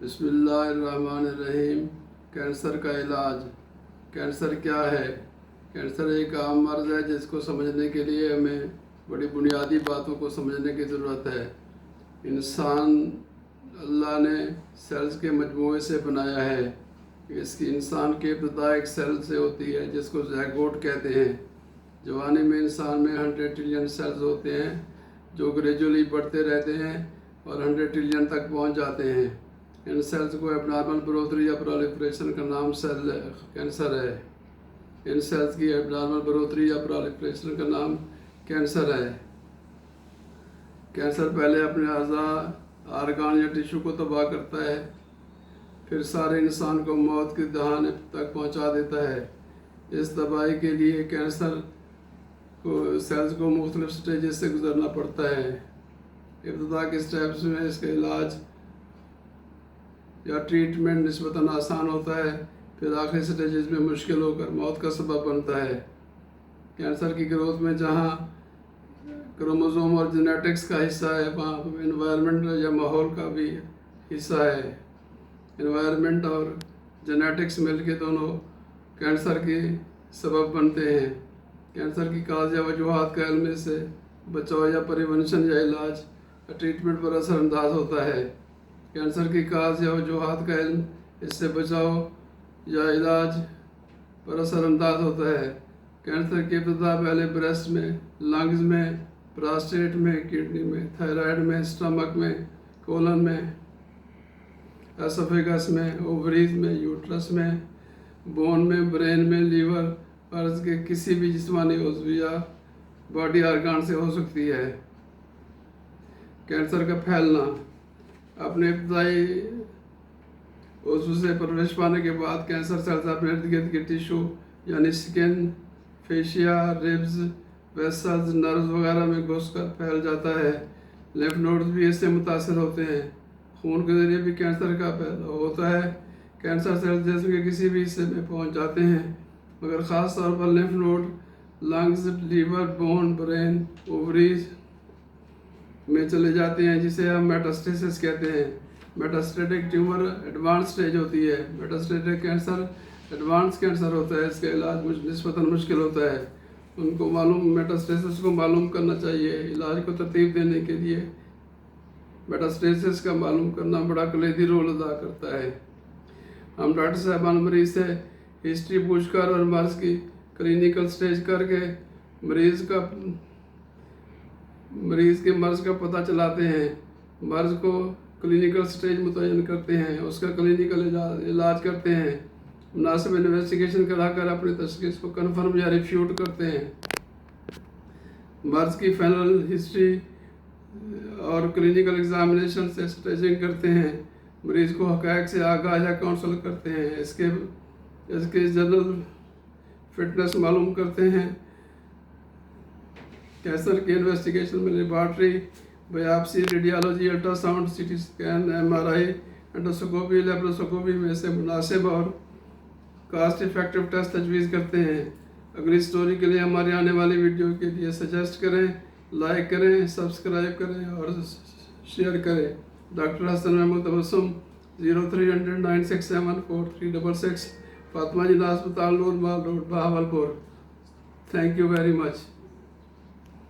بسم اللہ الرحمن الرحیم۔ کینسر کا علاج۔ کینسر کیا ہے؟ کینسر ایک عام مرض ہے جس کو سمجھنے کے لیے ہمیں بڑی بنیادی باتوں کو سمجھنے کی ضرورت ہے۔ انسان اللہ نے سیلز کے مجموعے سے بنایا ہے۔ اس کی انسان کی ابتدا ایک سیل سے ہوتی ہے جس کو زیگوٹ کہتے ہیں۔ جوانی میں انسان میں 100 ٹریلین سیلز ہوتے ہیں جو گریجولی بڑھتے رہتے ہیں اور 100 ٹریلین تک پہنچ جاتے ہیں۔ ان سیلز کو ایبنارمل گروتھ یا پرالیفریشن کا نام کینسر ہے۔ ان سیلز کی ایبنارمل گروتھ یا پرالیفریشن کا نام کینسر ہے۔ کینسر پہلے اپنے اعضاء، آرگان یا ٹیشو کو تباہ کرتا ہے، پھر سارے انسان کو موت کی دہانے تک پہنچا دیتا ہے۔ اس تباہی کے لیے کینسر سیلز کو مختلف سٹیجز سے گزرنا پڑتا ہے۔ ابتدا کے سٹیپس میں اس کا علاج یا ٹریٹمنٹ نسبتاً آسان ہوتا ہے، پھر آخری سٹیجز میں مشکل ہو کر موت کا سبب بنتا ہے۔ کینسر کی گروتھ میں جہاں کروموزوم اور جینیٹکس کا حصہ ہے، وہاں انوائرمنٹ یا ماحول کا بھی حصہ ہے۔ انوائرمنٹ اور جینیٹکس مل کے دونوں کینسر کی سبب بنتے ہیں۔ کینسر کی کاز یا وجوہات کا علم سے بچاؤ یا پریونشن یا علاج یا ٹریٹمنٹ پر اثر انداز ہوتا ہے۔ کینسر کی کاز یا وجوہات کا علم اس سے بچاؤ یا علاج پر اثر انداز ہوتا ہے۔ کینسر کی ابتدا پہلے بریسٹ میں، لنگز میں، پراسٹیٹ میں، کڈنی میں، تھائرائیڈ میں، اسٹمک میں، کولن میں، ایسوفیگس میں، اووریز میں، یوٹرس میں، بون میں، برین میں، لیور، مرض کے کسی بھی جسمانی عضو یا باڈی آرگان سے ہو سکتی ہے۔ کینسر کا پھیلنا۔ اپنے ابتدائی عضو سے پرورش پانے کے بعد کینسر سیلز اپنے ارد گرد کے ٹیشو یعنی سکن، فیشیا، ریبز، ویسلز، نروز وغیرہ میں گھس کر پھیل جاتا ہے۔ لیمف نوڈز بھی اس سے متاثر ہوتے ہیں۔ خون کے ذریعے بھی کینسر کا پھیلاؤ ہوتا ہے۔ کینسر سیلز جسم کے کسی بھی حصے میں پہنچ جاتے ہیں، مگر خاص طور پر lymph node, lungs, liver, bone, brain, ovaries میں چلے جاتے ہیں، جسے ہم میٹاسٹیسس کہتے ہیں۔ میٹاسٹیٹک ٹیومر ایڈوانس سٹیج ہوتی ہے۔ میٹاسٹیٹک کینسر ایڈوانس کینسر ہوتا ہے۔ اس کا علاج نسبتاً مشکل ہوتا ہے۔ ان کو میٹاسٹیسس کو معلوم کرنا چاہیے۔ علاج کو ترتیب دینے کے لیے میٹاسٹیسس کا معلوم کرنا بڑا کلیدی رول ادا کرتا ہے۔ ہم ڈاکٹر صاحبان مریض سے ہسٹری پوچھ کر اور مرض کی کلینیکل سٹیج کر کے مریض کے مرض کا پتہ چلاتے ہیں، مرض کو کلینیکل سٹیج متعین کرتے ہیں، اس کا کلینیکل علاج کرتے ہیں، مناسب انویسٹیگیشن کرا کر اپنی تشخیص کو کنفرم یا ریفیوٹ کرتے ہیں، مرض کی فائنل ہسٹری اور کلینیکل ایگزامینیشن سے سٹیجنگ کرتے ہیں، مریض کو حقائق سے آگاہ یا کاؤنسل کرتے ہیں، اس کے جنرل فٹنس معلوم کرتے ہیں۔ کینسر کی انویسٹیگیشن میں laboratory, biopsy, radiology, ultrasound, C T scan, M R I, endoscopy, laparoscopy میں سے مناسب اور کاسٹ افیکٹو ٹیسٹ تجویز کرتے ہیں۔ اگلی سٹوری کے لیے ہماری آنے والی ویڈیو کے لیے سجیسٹ کریں، لائک کریں، سبسکرائب کریں اور شیئر کریں۔ ڈاکٹر حسن محمود تبسم، 0300 967 4366، فاطمہ جناح ہسپتال، نور Mahal road, Bahawalpur. Thank you very much.